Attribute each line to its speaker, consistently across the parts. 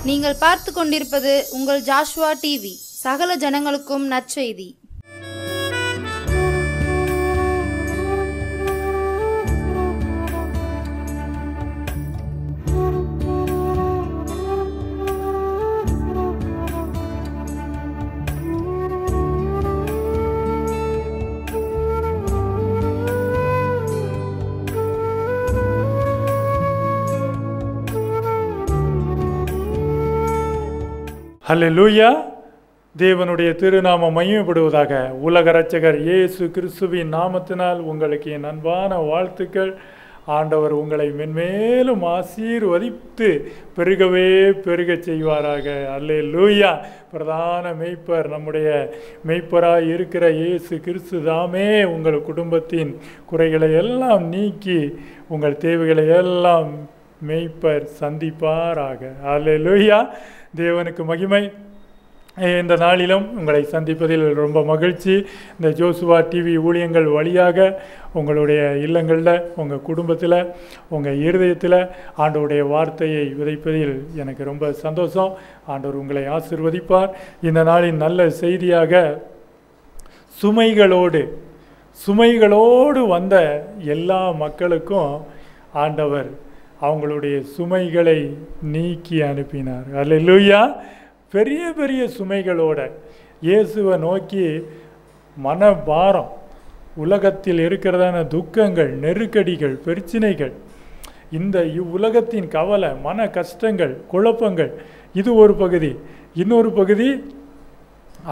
Speaker 1: நீங்கள் பார்த்து கொண்டிருப்பது உங்கள் ஜாஷ்வா டிவி. சகல ஜனங்களுக்கும் நற்செய்தி.
Speaker 2: ஹல்லேலூயா. தேவனுடைய திருநாமம் மகிமைப்படுவதாக. உலக இரட்சகர் இயேசு கிறிஸ்துவின் நாமத்தினால் உங்களுக்கு என் அன்பான வாழ்த்துக்கள். ஆண்டவர் உங்களை மென்மேலும் ஆசீர்வதித்து பெருகவே பெருகச் செய்வாராக. ஹல்லேலூயா. பிரதான மெய்ப்பர், நம்முடைய மெய்ப்பராய் இருக்கிற இயேசு கிறிஸ்து தாமே உங்கள் குடும்பத்தின் குறைகளை எல்லாம் நீக்கி உங்கள் தேவைகளை எல்லாம் மெய்ப்பர் சந்திப்பாராக. ஹல்லேலூயா. தேவனுக்கு மகிமை. இந்த நாளிலும் உங்களை சந்திப்பதில் ரொம்ப மகிழ்ச்சி. இந்த ஜோசுவா டிவி ஊழியங்கள் வழியாக உங்களுடைய இல்லங்களில், உங்கள் குடும்பத்தில், உங்கள் இருதயத்தில் ஆண்டவருடைய வார்த்தையை விதைப்பதில் எனக்கு ரொம்ப சந்தோஷம். ஆண்டவர் உங்களை ஆசீர்வதிப்பார். இந்த நாளின் நல்ல செய்தியாக சுமைகளோடு வந்த எல்லா மக்களுக்கும் ஆண்டவர் அவங்களுடைய சுமைகளை நீக்கி அனுப்பினார். அல்லேலூயா. பெரிய பெரிய சுமைகளோட இயேசுவை நோக்கி மனபாரம், உலகத்தில் இருக்கிறதான துக்கங்கள், நெருக்கடிகள், பிரச்சனைகள், இந்த இவ்வுலகத்தின் கவலை, மன கஷ்டங்கள், குழப்பங்கள், இது ஒரு பகுதி. இன்னொரு பகுதி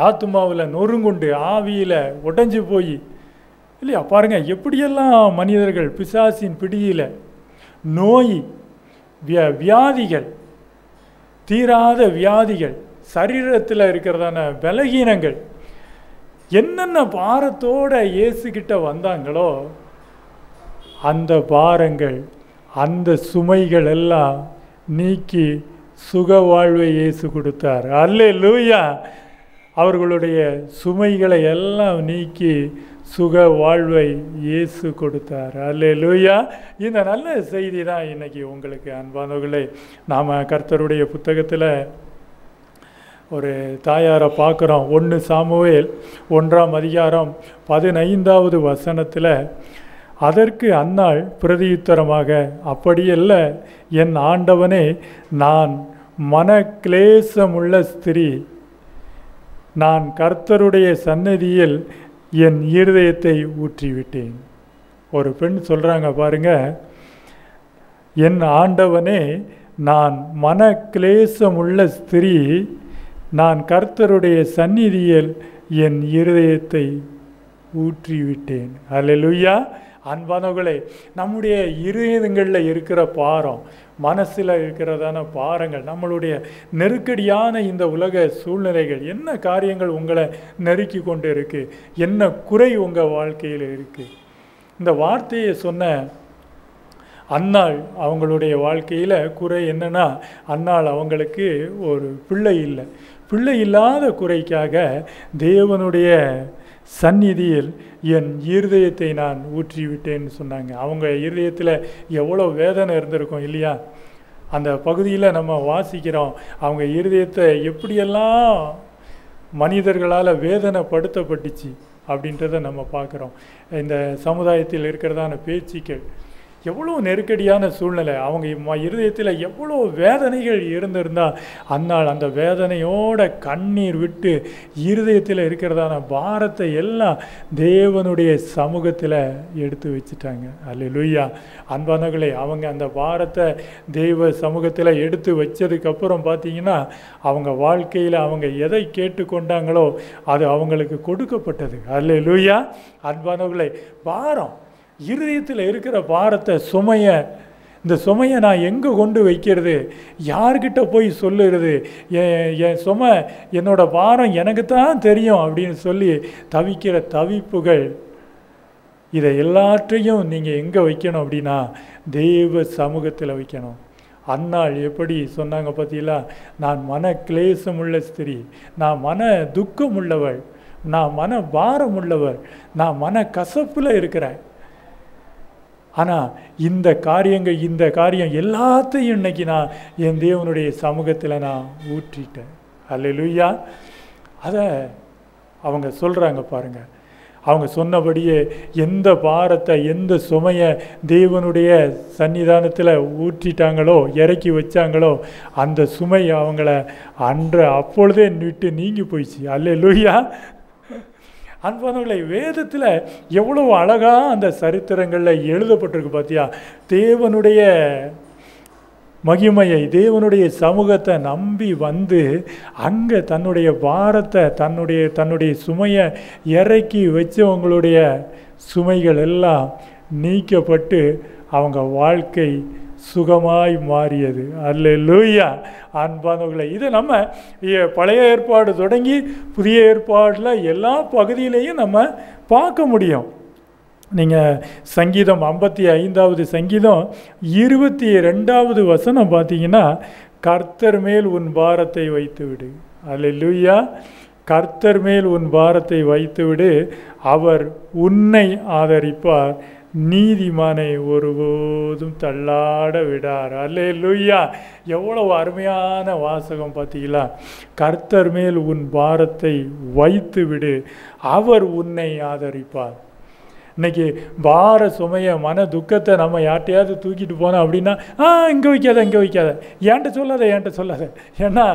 Speaker 2: ஆத்மாவில் நொறுங்குண்டு ஆவியில் உடைஞ்சு போய் இல்லையா, பாருங்க எப்படியெல்லாம் மனிதர்கள் பிசாசின் பிடியில், நோய், வியாதிகள், தீராத வியாதிகள், சரீரத்தில் இருக்கிறதான பலகீனங்கள், என்னென்ன பாரத்தோடு இயேசுகிட்ட வந்தாங்களோ அந்த பாரங்கள், அந்த சுமைகள் எல்லாம் நீக்கி சுக வாழ்வை இயேசு கொடுத்தார். அல்லேலூயா. அவர்களுடைய சுமைகளை எல்லாம் நீக்கி சுக வாழ்வை இயேசு கொடுத்தார். அல்லேலூயா. இந்த நல்ல செய்தி தான் இன்னைக்கு உங்களுக்கு அன்பானவர்களே. நாம் கர்த்தருடைய புத்தகத்தில் ஒரு தாயாரை பார்க்குறோம். 1 சாமுவேல் 1ஆம் அதிகாரம் 15வது வசனத்தில், அதற்கு அன்னாள் பிரதியுத்தரமாக, அப்படியல்ல என் ஆண்டவனே, நான் மனக்லேசமுள்ள ஸ்திரீ, நான் கர்த்தருடைய சந்நிதியில் என் இருதயத்தை ஊற்றிவிட்டேன். ஒரு பெண் சொல்கிறாங்க பாருங்க, என் ஆண்டவனே, நான் மனக்லேசமுள்ள ஸ்திரீ, நான் கர்த்தருடைய சந்நிதியில் என் இருதயத்தை ஊற்றிவிட்டேன். அல்லேலூயா. அன்பானவர்களே, நம்முடைய இருதயங்களில் இருக்கிற பாரம், மனசில் இருக்கிறதான பாரங்கள், நம்மளுடைய நெருக்கடியான இந்த உலக சூழ்நிலைகள், என்ன காரியங்கள் உங்களை நெருக்கி கொண்டு இருக்குது, என்ன குறை உங்கள் வாழ்க்கையில் இருக்குது. இந்த வார்த்தையை சொன்ன அன்னாள், அவங்களுடைய வாழ்க்கையில் குறை என்னன்னா, அன்னாள் அவங்களுக்கு ஒரு பிள்ளை இல்லை. பிள்ளை இல்லாத குறைக்காக தேவனுடைய சந்நிதியில் என் இருதயத்தை நான் ஊற்றிவிட்டேன்னு சொன்னாங்க. அவங்க இருதயத்தில் எவ்வளோ வேதனை இருந்திருக்கும் இல்லையா. அந்த பகுதியில் நம்ம வாசிக்கிறோம், அவங்க இருதயத்தை எப்படியெல்லாம் மனிதர்களால் வேதனைப்படுத்தப்பட்டுச்சு அப்படின்றத நம்ம பார்க்குறோம். இந்த சமுதாயத்தில் இருக்கிறதான பேச்சுக்கள், எவ்வளோ நெருக்கடியான சூழ்நிலை, அவங்க இருதயத்தில் எவ்வளோ வேதனைகள் இருந்திருந்தால் அந்நாள் அந்த வேதனையோட கண்ணீர் விட்டு இருதயத்தில் இருக்கிறதான பாரத்தை எல்லாம் தேவனுடைய சமூகத்தில் எடுத்து வச்சுட்டாங்க. அல்லேலூயா. அன்பானவர்களே, அவங்க அந்த பாரத்தை தெய்வ சமூகத்தில் எடுத்து வச்சதுக்கப்புறம் பார்த்தீங்கன்னா, அவங்க வாழ்க்கையில் அவங்க எதை கேட்டுக்கொண்டாங்களோ அது அவங்களுக்கு கொடுக்கப்பட்டது. அல்லேலூயா. அன்பானவர்களே, பாரம், இருதயத்தில் இருக்கிற பாரத்தை, இந்த சுமையை நான் எங்கே கொண்டு வைக்கிறது, யார்கிட்ட போய் சொல்லுறது, என் சுமை, என்னோட பாரம் எனக்கு தான் தெரியும் அப்படின்னு சொல்லி தவிக்கிற தவிப்புகள், இதை எல்லாற்றையும் நீங்கள் எங்கே வைக்கணும் அப்படின்னா தெய்வ சமூகத்தில் வைக்கணும். அன்னாள் எப்படி சொன்னாங்க பார்த்தீங்களா, நான் மன கிளேசமுள்ள ஸ்திரீ, நான் மன துக்கம் உள்ளவள், நான் மன பாரம் உள்ளவர், நான் மன கசப்பில் இருக்கிறேன். ஆனால் இந்த காரியம் எல்லாத்தையும் இன்னைக்கு நான் என் தேவனுடைய சமூகத்தில் நான் ஊற்றிட்டேன். அல்லேலூயா. அதை அவங்க சொல்கிறாங்க பாருங்கள். அவங்க சொன்னபடியே எந்த பாரத்தை எந்த சுமையை தேவனுடைய சன்னிதானத்தில் ஊற்றிட்டாங்களோ, இறக்கி வச்சாங்களோ, அந்த சுமை அவங்கள அப்பொழுதே விட்டு நீங்கி போயிடுச்சு. அல்லேலூயா. அன்பானவர்களை, வேதத்தில் எவ்வளோ அழகாக அந்த சரித்திரங்களில் எழுதப்பட்டிருக்கு பார்த்தியா. தேவனுடைய மகிமையை, தேவனுடைய சமூகத்தை நம்பி வந்து அங்கே தன்னுடைய பாரத்தை தன்னுடைய சுமையை இறக்கி வச்சவங்களுடைய சுமைகள் எல்லாம் நீக்கப்பட்டு அவங்க வாழ்க்கை சுகமாய் மாறியது. அல்லேலூயா. அன்பானவர்களை, இதை நம்ம பழைய ஏற்பாடு தொடங்கி புதிய ஏற்பாடில் எல்லா பகுதியிலையும் நம்ம பார்க்க முடியும். நீங்கள் சங்கீதம் 55வது சங்கீதம் 22வது வசனம் பார்த்தீங்கன்னா, கர்த்தர் மேல் உன் பாரத்தை வைத்து விடு. அல்லேலூயா. கர்த்தர் மேல் உன் பாரத்தை வைத்து விடு, அவர் உன்னை ஆதரிப்பார், நீதிமானை ஒருபோதும் தள்ளாட விடார். அல்லேலூயா. எவ்வளவு அருமையான வாசகம் பார்த்தீங்களா. கர்த்தர் மேல் உன் பாரத்தை வைத்து விடு, அவர் உன்னை ஆதரிப்பார். இன்னைக்கு பார சுமைய மன துக்கத்தை நம்ம யார்ட்டையாவது தூக்கிட்டு போனோம் அப்படின்னா, இங்கே வைக்காத, என்கிட்ட சொல்லாத, ஏன்னா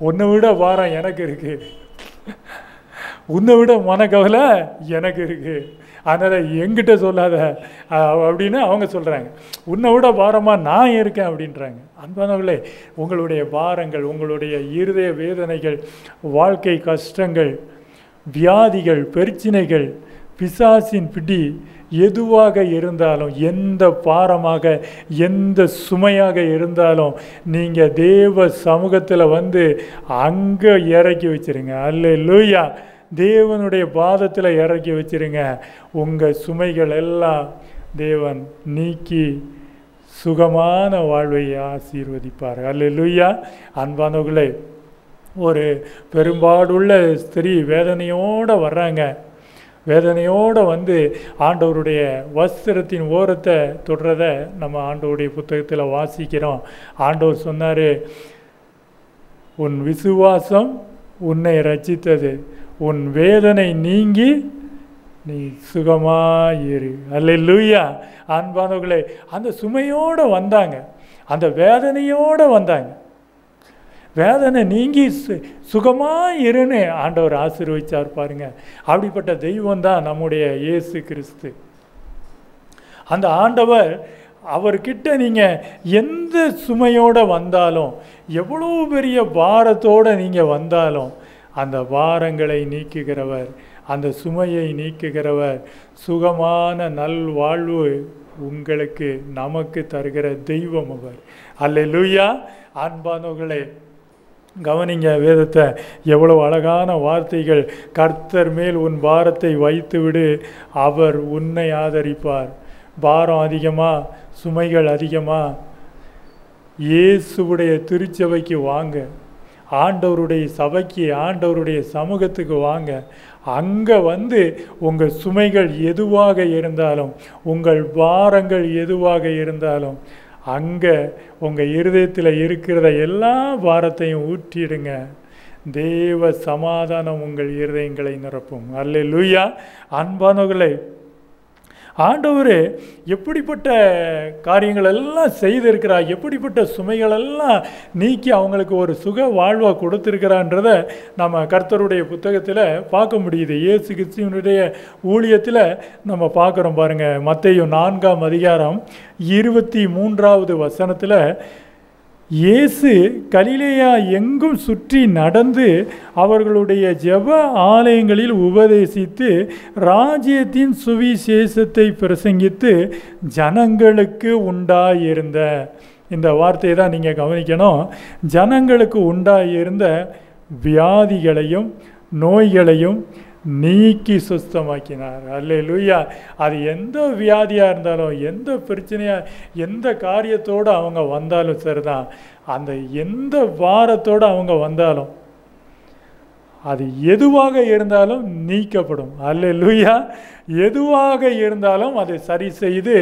Speaker 2: உன்னை விட பாரம் எனக்கு இருக்குது, உன்னை விட மனக்கவலை எனக்கு இருக்குது, அதனால் என்கிட்ட சொல்லாத அப்படின்னு அவங்க சொல்கிறாங்க. உன்னை விட பாரமாக நான் இருக்கேன் அப்படின்றாங்க. அன்பானவர்களே, உங்களுடைய பாரங்கள், உங்களுடைய இருதய வேதனைகள், வாழ்க்கை கஷ்டங்கள், வியாதிகள், பிரச்சனைகள், பிசாசின் பிடி எதுவாக இருந்தாலும், எந்த பாரமாக எந்த சுமையாக இருந்தாலும் நீங்கள் தேவ சமூகத்தில் வந்து அங்கே இறக்கி வச்சிருங்க. அல்லேலூயா. தேவனுடைய பாதத்தில் இறக்கி வச்சிருங்க. உங்கள் சுமைகள் எல்லாம் தேவன் நீக்கி சுகமான வாழ்வை ஆசீர்வதிப்பார். அல்லேலூயா. அன்பானவர்களே, ஒரு பெரும்பாடுள்ள ஸ்திரீ வேதனையோடு வர்றாங்க. வேதனையோடு வந்து ஆண்டவருடைய வஸ்திரத்தின் ஓரத்தை தொடுறதை நம்ம ஆண்டவருடைய புத்தகத்தில் வாசிக்கிறோம். ஆண்டவர் சொன்னார், உன் விசுவாசம் உன்னை ரட்சித்தது, உன் வேதனை நீங்கி நீ சுகமாயிரு. அல்லேலூயா. அன்பானவர்களே, அந்த சுமையோடு வந்தாங்க, அந்த வேதனையோடு வந்தாங்க. வேதனை நீங்கி சுகமாக இருன்னு ஆண்டவர் ஆசீர்வதிச்சார் பாருங்க. அப்படிப்பட்ட தெய்வம் தான் நம்முடைய இயேசு கிறிஸ்து. அந்த ஆண்டவர், அவர்கிட்ட நீங்கள் எந்த சுமையோடு வந்தாலும், எவ்வளோ பெரிய பாரத்தோடு நீங்கள் வந்தாலும், அந்த பாரங்களை நீக்குகிறவர், அந்த சுமையை நீக்குகிறவர், சுகமான நல்வாழ்வு உங்களுக்கு நமக்கு தருகிற தெய்வம் அவர். அல்லேலூயா. அன்பானவர்களே, கவனிங்க வேதத்தை, எவ்வளவு அழகான வார்த்தைகள். கர்த்தர் மேல் உன் பாரத்தை வைத்து விடு, அவர் உன்னை ஆதரிப்பார். பாரம் அதிகமாக, சுமைகள் அதிகமாக, இயேசுவுடைய திருச்சபைக்கு வாங்க, ஆண்டவருடைய சபைக்கு, ஆண்டவருடைய சமூகத்துக்கு வாங்க. அங்கே வந்து உங்கள் சுமைகள் எதுவாக இருந்தாலும், உங்கள் பாரங்கள் எதுவாக இருந்தாலும், அங்கே உங்கள் இருதயத்தில் இருக்கிறத எல்லா பாரத்தையும் ஊற்றிடுங்க. தேவ சமாதானம் உங்கள் இருதயங்களை நிரப்பும். அல்லேலூயா. அன்பானவர்களே, ஆண்டவர் எப்படிப்பட்ட காரியங்கள் எல்லாம் செய்திருக்கிறார், எப்படிப்பட்ட சுமைகளெல்லாம் நீக்கி அவங்களுக்கு ஒரு சுக வாழ்வாக கொடுத்துருக்கிறான்றதை நம்ம கர்த்தருடைய புத்தகத்தில் பார்க்க முடியுது. இயேசு கிறிஸ்துவினுடைய ஊழியத்தில் நம்ம பார்க்குறோம் பாருங்கள். மத்தேயு 4ஆம் அதிகாரம் 23வது வசனத்தில், இயேசு கலிலேயா எங்கும் சுற்றி நடந்து அவர்களுடைய ஜெப ஆலயங்களில் உபதேசித்து ராஜ்யத்தின் சுவிசேஷத்தை பிரசங்கித்து ஜனங்களுக்கு உண்டாயிருந்த, இந்த வார்த்தையை தான் நீங்கள் கவனிக்கணும், ஜனங்களுக்கு உண்டாயிருந்த வியாதிகளையும் நோய்களையும் நீக்கி சுத்தமாக்கினார். அல்லேலூயா. அது எந்த வியாதியாக இருந்தாலும், எந்த பிரச்சனையாக, எந்த காரியத்தோடு அவங்க வந்தாலும் சரிதான், அந்த எந்த பாரத்தோடு அவங்க வந்தாலும் அது எதுவாக இருந்தாலும் நீக்கப்படும். அல்லேலூயா. எதுவாக இருந்தாலும் அதை சரி செய்து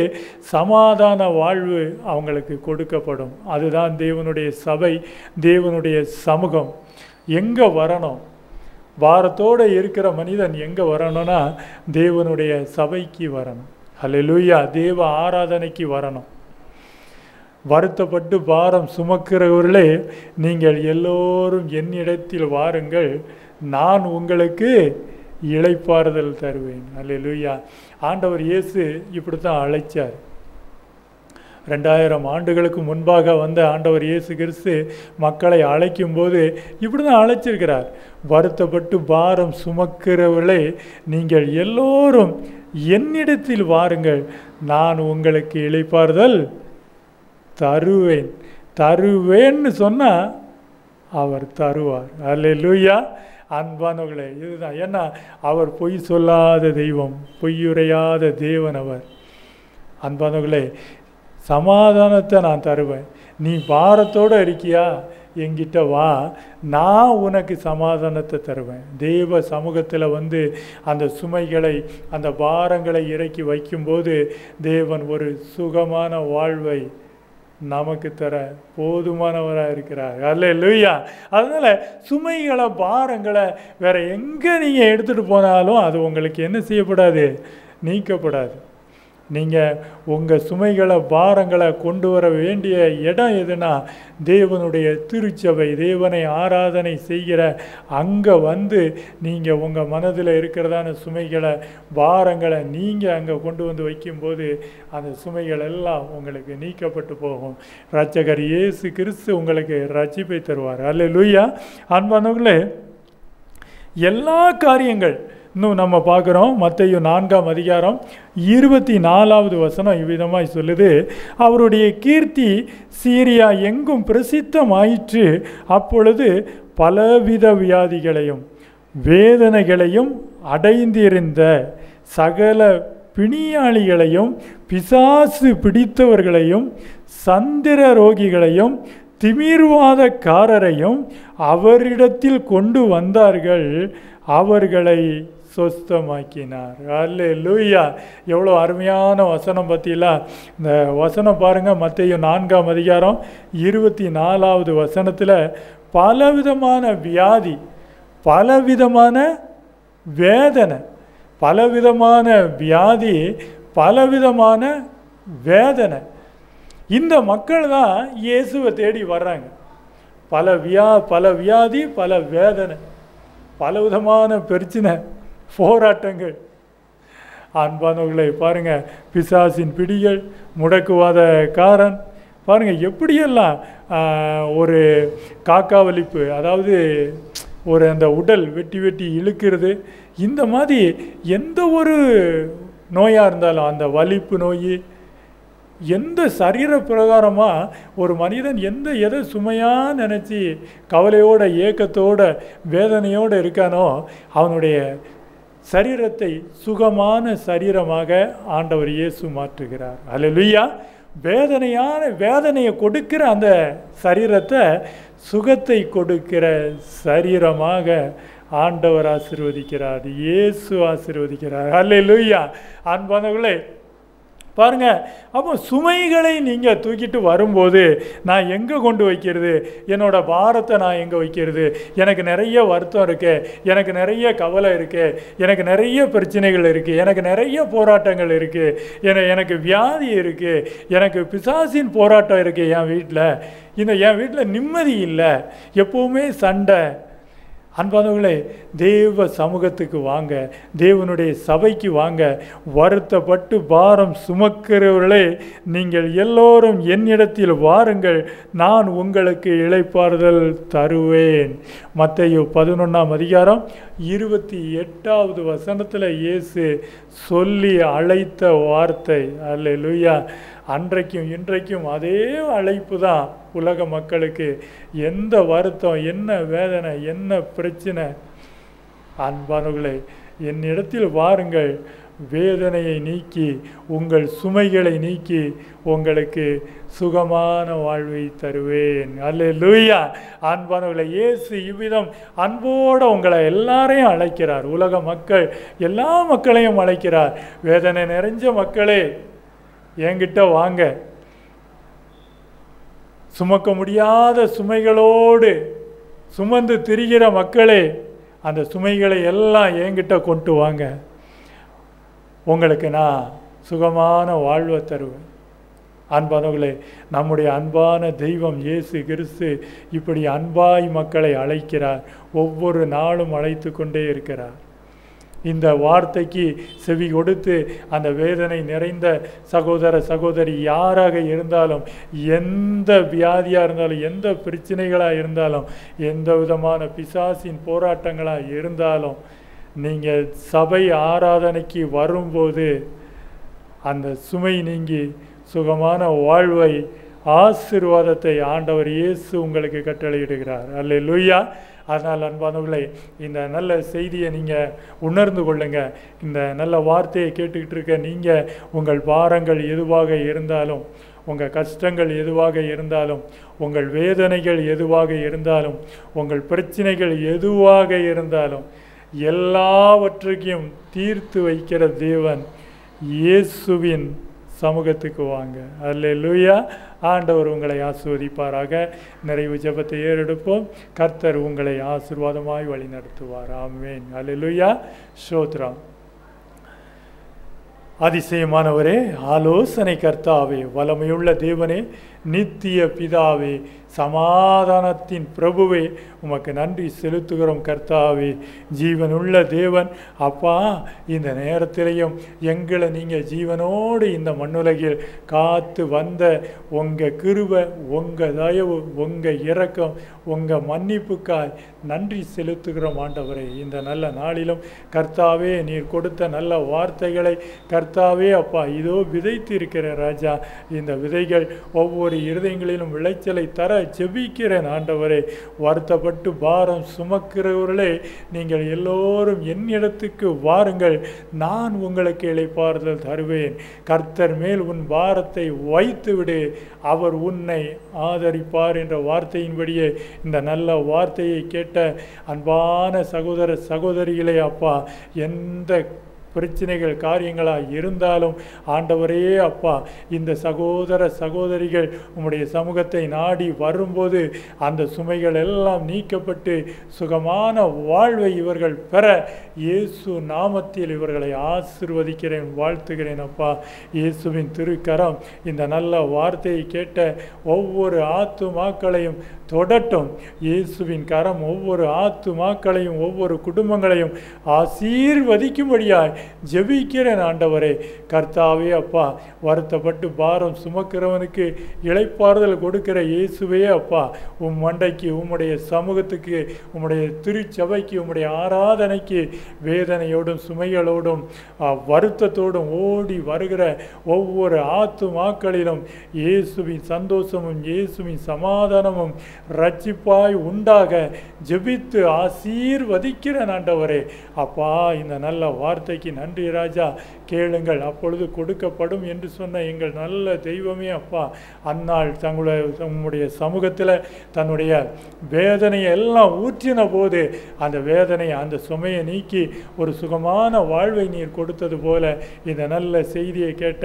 Speaker 2: சமாதான வாழ்வு அவங்களுக்கு கொடுக்கப்படும். அதுதான் தேவனுடைய சபை, தேவனுடைய சமூகம். எங்கே வரணும்? பாரத்தோடு இருக்கிற மனிதன் எங்கே வரணும்னா தேவனுடைய சபைக்கு வரணும். அல்லேலூயா. தேவ ஆராதனைக்கு வரணும். வருத்தப்பட்டு பாரம் சுமக்கிறவர்களே, நீங்கள் எல்லோரும் என்னிடத்தில் வாருங்கள், நான் உங்களுக்கு இளைப்பாறுதல் தருவேன். அல்லேலூயா. ஆண்டவர் இயேசு இப்படி தான் அழைச்சார். 2000 ஆண்டுகளுக்கு முன்பாக வந்த ஆண்டவர் இயேசு கிறிஸ்து மக்களை அழைக்கும்போது இப்படி தான் அழைச்சிருக்கிறார். வருத்தப்பட்டு பாரம் சுமக்கிறவர்களே, நீங்கள் எல்லோரும் என்னிடத்தில் வாருங்கள், நான் உங்களுக்கு இளைப்பாறுதல் தருவேன். தருவேன்னு சொன்னால் அவர் தருவார். அல்லேலூயா. அன்பானவர்களே, இதுதான். ஏன்னா அவர் பொய் சொல்லாத தெய்வம், பொய்யுரையாத தேவன் அவர். அன்பானவர்களே, சமாதானத்தை நான் தருவேன். நீ பாரத்தோடு இருக்கியா, என்கிட்ட வா, நான் உனக்கு சமாதானத்தை தருவேன். தேவ சமூகத்தில் வந்து அந்த சுமைகளை, அந்த பாரங்களை இறக்கி வைக்கும்போது தேவன் ஒரு சுகமான வாழ்வை நமக்கு தர போதுமானவராக இருக்கிறார். அல்லேலூயா. அதனால் சுமைகளை, பாரங்களை வேற எங்கே நீங்கள் எடுத்துகிட்டு போனாலும் அது உங்களுக்கு என்ன செய்யப்படாது? நீக்கப்படாது. நீங்கள் உங்கள் சுமைகளை, பாரங்களை கொண்டு வர வேண்டிய இடம் எதுனா தேவனுடைய திருச்சபை, தேவனை ஆராதனை செய்கிற அங்கே வந்து நீங்கள் உங்கள் மனதில் இருக்கிறதான சுமைகளை, பாரங்களை நீங்கள் அங்கே கொண்டு வந்து வைக்கும்போது அந்த சுமைகள் எல்லாம் உங்களுக்கு நீக்கப்பட்டு போகும். இரட்சகர் இயேசு கிறிஸ்து உங்களுக்கு ரட்சிப்பை தருவார். அல்லேலூயா. அன்பானவர்களே, எல்லா காரியங்கள் இன்னும் நம்ம பார்க்குறோம். மத்தேயு 4ஆம் அதிகாரம் 24வது வசனம் இவ்விதமாய் சொல்லுது, அவருடைய கீர்த்தி சீரியா எங்கும் பிரசித்தமாயிற்று. அப்பொழுது பலவித வியாதிகளையும் வேதனைகளையும் அடைந்திருந்த சகல பிணியாளிகளையும் பிசாசு பிடித்தவர்களையும் சந்திர ரோகிகளையும் திமிர்வாதக்காரரையும் அவரிடத்தில் கொண்டு வந்தார்கள், அவர்களை சொஸ்தமாக்கினார். அல்லேலூயா. எவ்வளோ அருமையான வசனம் பற்றிலா. இந்த வசனம் பாருங்கள், மத்தேயு 4ஆம் அதிகாரம் 24வது வசனத்தில் பலவிதமான வியாதி, பலவிதமான வேதனை, பலவிதமான வியாதி, பலவிதமான வேதனை. இந்த மக்கள் தான் இயேசுவை தேடி வர்றாங்க. பல வியாதி, பல வேதனை, பலவிதமான பிரச்சனை, போராட்டங்கள். அன்பானவர்களை பாருங்கள், பிசாசின் பிடிகள், முடக்குவாதக்காரன், பாருங்கள் எப்படியெல்லாம் ஒரு காக்காவலிப்பு, அதாவது ஒரு அந்த உடல் வெட்டி வெட்டி இழுக்கிறது, இந்த மாதிரி எந்த ஒரு நோயாக இருந்தாலும், அந்த வலிப்பு நோய், எந்த சரீர பிரகாரமாக ஒரு மனிதன் எதை சுமையாக நினச்சி கவலையோட, ஏக்கத்தோட, வேதனையோடு இருக்கானோ அவனுடைய சரீரத்தை சுகமான சரீரமாக ஆண்டவர் இயேசு மாற்றுகிறார். அல்லேலூயா. வேதனையை கொடுக்கிற அந்த சரீரத்தை சுகத்தை கொடுக்கிற சரீரமாக ஆண்டவர் ஆசீர்வதிக்கிறார், இயேசு ஆசீர்வதிக்கிறார். அல்லேலூயா. அன்பானவர்களே பாருங்க, அப்போ சுமைகளை நீங்கள் தூக்கிட்டு வரும்போது நான் எங்கே கொண்டு வைக்கிறது? என்னோட பாரத்தை நான் எங்கே வைக்கிறது? எனக்கு நிறைய வருத்தம் இருக்குது, எனக்கு நிறைய கவலை இருக்குது, எனக்கு நிறைய பிரச்சனைகள் இருக்குது, எனக்கு நிறைய போராட்டங்கள் இருக்குது, எனக்கு வியாதி இருக்குது, எனக்கு பிசாசின் போராட்டம் இருக்குது. என் வீட்டில் நிம்மதி இல்லை, எப்போவுமே சண்டை. அன்பானவர்களே, தேவ சமூகத்துக்கு வாங்க, தேவனுடைய சபைக்கு வாங்க. வருத்தப்பட்டு பாரம் சுமக்கிறவர்களே, நீங்கள் எல்லோரும் என்னிடத்தில் வாருங்கள், நான் உங்களுக்கு இளைப்பாறுதல் தருவேன். மத்தேயு 11ஆம் அதிகாரம் 28வது வசனத்தில் இயேசு சொல்லி அழைத்த வார்த்தை. அல்லேலூயா. அன்றைக்கும் இன்றைக்கும் அதே அழைப்பு தான் உலக மக்களுக்கு. எந்த வருத்தம், என்ன வேதனை, என்ன பிரச்சனை, அன்பானவர்களே என்னிடத்தில் வாருங்கள், வேதனையை நீக்கி உங்கள் சுமைகளை நீக்கி உங்களுக்கு சுகமான வாழ்வை தருவேன். அல்லேலூயா. அன்பானவர்களே, இயேசு இவ்விதம் அன்போடு உங்களை எல்லாரையும் அழைக்கிறார். உலக மக்கள் எல்லா மக்களையும் அழைக்கிறார். வேதனை நிறைஞ்ச மக்களே என்கிட்ட வாங்க. சுமக்க முடியாத சுமைகளோடு சுமந்து திரிகிற மக்களே, அந்த சுமைகளை எல்லாம் என்கிட்ட கொண்டு வாங்க. உங்களுக்கு நான் சுகமான வாழ்வை தருவேன். அன்பானவர்களே, நம்முடைய அன்பான தெய்வம் இயேசு கிறிஸ்து இப்படி அன்பாய் மக்களை அழைக்கிறார். ஒவ்வொரு நாளும் அழைத்து கொண்டே இருக்கிறார். இந்த வார்த்தைக்கு செவி கொடுத்து அந்த வேதனை நிறைந்த சகோதர சகோதரி யாராக இருந்தாலும், எந்த வியாதியாக இருந்தாலும், எந்த பிரச்சனைகளாக இருந்தாலும், எந்த விதமான பிசாசின் போராட்டங்களாக இருந்தாலும், நீங்கள் சபை ஆராதனைக்கு வரும்போது அந்த சுமை நீங்கி சுகமான வாழ்வை, ஆசீர்வாதத்தை ஆண்டவர் இயேசு உங்களுக்கு கட்டளையிடுகிறார். அல்லேலூயா. அதனால் அன்பானவர்களே, இந்த நல்ல செய்தியை நீங்கள் உணர்ந்து கொள்ளுங்க. இந்த நல்ல வார்த்தையை கேட்டுக்கிட்டு இருக்க நீங்கள் உங்கள் பாரங்கள் எதுவாக இருந்தாலும், உங்கள் கஷ்டங்கள் எதுவாக இருந்தாலும், உங்கள் வேதனைகள் எதுவாக இருந்தாலும், உங்கள் பிரச்சனைகள் எதுவாக இருந்தாலும், எல்லாவற்றையும் தீர்த்து வைக்கிற தேவன் இயேசுவின் சமூகத்துக்கு வாங்க. அல்லேலூயா. ஆண்டவர் உங்களை ஆசீர்வதிப்பாராக. நிறைவு ஜெபத்தை ஏறெடுப்போம். கர்த்தர் உங்களை ஆசீர்வாதமாய் வழி நடத்துவார். ஆமென். அல்லேலூயா. ஸ்தோத்திரம். அதிசயமானவரே, ஆலோசனை கர்த்தாவே, வல்லமையுள்ள தேவனே, நித்திய பிதாவே, சமாதானத்தின் பிரபுவே, உமக்கு நன்றி செலுத்துகிறோம் கர்த்தாவே. ஜீவனுள்ள தேவன் அப்பா, இந்த நேரத்திலையும் எங்களை நீங்கள் ஜீவனோடு இந்த மண்ணுலகில் காத்து வந்த உங்கள் கிருபை, உங்கள் தயவு, உங்கள் இரக்கம், உங்கள் மன்னிப்புக்காய் நன்றி செலுத்துகிறோம் ஆண்டவரே. இந்த நல்ல நாளிலும் கர்த்தாவே, நீர் கொடுத்த நல்ல வார்த்தைகளை கர்த்தாவே அப்பா இதோ விதைத்து இருக்கிற ராஜா. இந்த விதைகள் ஒவ்வொரு இருதயங்களிலும் விளைச்சலை தர ஜெபிக்கிறேன் ஆண்டவரே. வருத்தப்பட்டு பாரம் சுமக்கிறவர்களே, நீங்கள் எல்லோரும் என்னிடத்துக்கு வாருங்கள், நான் உங்களுக்கு இளைப்பாறுதல் தருவேன். கர்த்தர் மேல் உன் பாரத்தை வைத்து விடு, அவர் உன்னை ஆதரிப்பார் என்ற வார்த்தையின்படியே இந்த நல்ல வார்த்தையை கேட்ட அன்பான சகோதர சகோதரிகளே அப்பா, எந்த பிரச்சனைகள் காரியங்களாக இருந்தாலும் ஆண்டவரே அப்பா, இந்த சகோதர சகோதரிகள் உம்முடைய சமூகத்தை நாடி வரும்போது அந்த சுமைகள் எல்லாம் நீக்கப்பட்டு சுகமான வாழ்வை இவர்கள் பெற இயேசு நாமத்தில் இவர்களை ஆசீர்வதிக்கிறேன், வாழ்த்துகிறேன் அப்பா. இயேசுவின் திருக்கரம் இந்த நல்ல வார்த்தையை கேட்ட ஒவ்வொரு ஆத்துமாக்களையும் தொடட்டும். இயேசுவின் கரம் ஒவ்வொரு ஆத்துமாக்களையும் ஒவ்வொரு குடும்பங்களையும் ஆசீர்வதிக்கும்படியாய் ஜெபிக்கிறேன் ஆண்டவரே. கர்த்தாவே அப்பா, வருத்தப்பட்டு பாரம் சுமக்கிறவனுக்கு இளைப்பாறுதல் கொடுக்கிற இயேசுவே அப்பா, உம் மண்டைக்கு, உம்முடைய சமூகத்துக்கு, உம்முடைய திருச்சபைக்கு, உம்முடைய ஆராதனைக்கு வேதனையோடும் சுமைகளோடும் வருத்தத்தோடும் ஓடி வருகிற ஒவ்வொரு ஆத்துமாக்களிலும் இயேசுவின் சந்தோஷமும் இயேசுவின் சமாதானமும் ரட்சிப்பாய் உண்டாக ஜெபித்து ஆசீர்வதிக்கிற ஆண்டவரே அப்பா. இந்த நல்ல வார்த்தைக்கு நன்றி ராஜா. கேளுங்கள் அப்பொழுது கொடுக்கப்படும் என்று சொன்ன எங்கள் நல்ல தெய்வமே அப்பா, அந்நாள் உம்முடைய சமூகத்தில் தன்னுடைய வேதனையை எல்லாம் ஊற்றின போது அந்த வேதனையை, அந்த சுமையை நீக்கி ஒரு சுகமான வாழ்வை நீர் கொடுத்தது போல இந்த நல்ல செய்தியை கேட்ட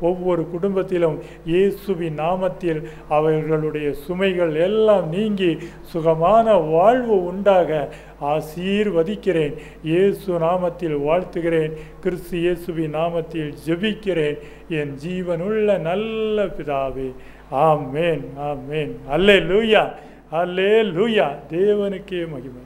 Speaker 2: ஒவ்வொரு குடும்பத்திலும் இயேசுவின் நாமத்தில் அவர்களுடைய சுமைகள் எல்லாம் நீங்கி சுகமான வாழ்வு உண்டாக ஆசீர்வதிக்கிறேன். இயேசு நாமத்தில் வாழ்த்துகிறேன். கிறிஸ்து இயேசுவின் நாமத்தில் ஜெபிக்கிறேன் என் ஜீவனுள்ள நல்ல பிதாவே. ஆமென், ஆமென். அல்லேலூயா, அல்லேலூயா. தேவனுக்கே மகிமை.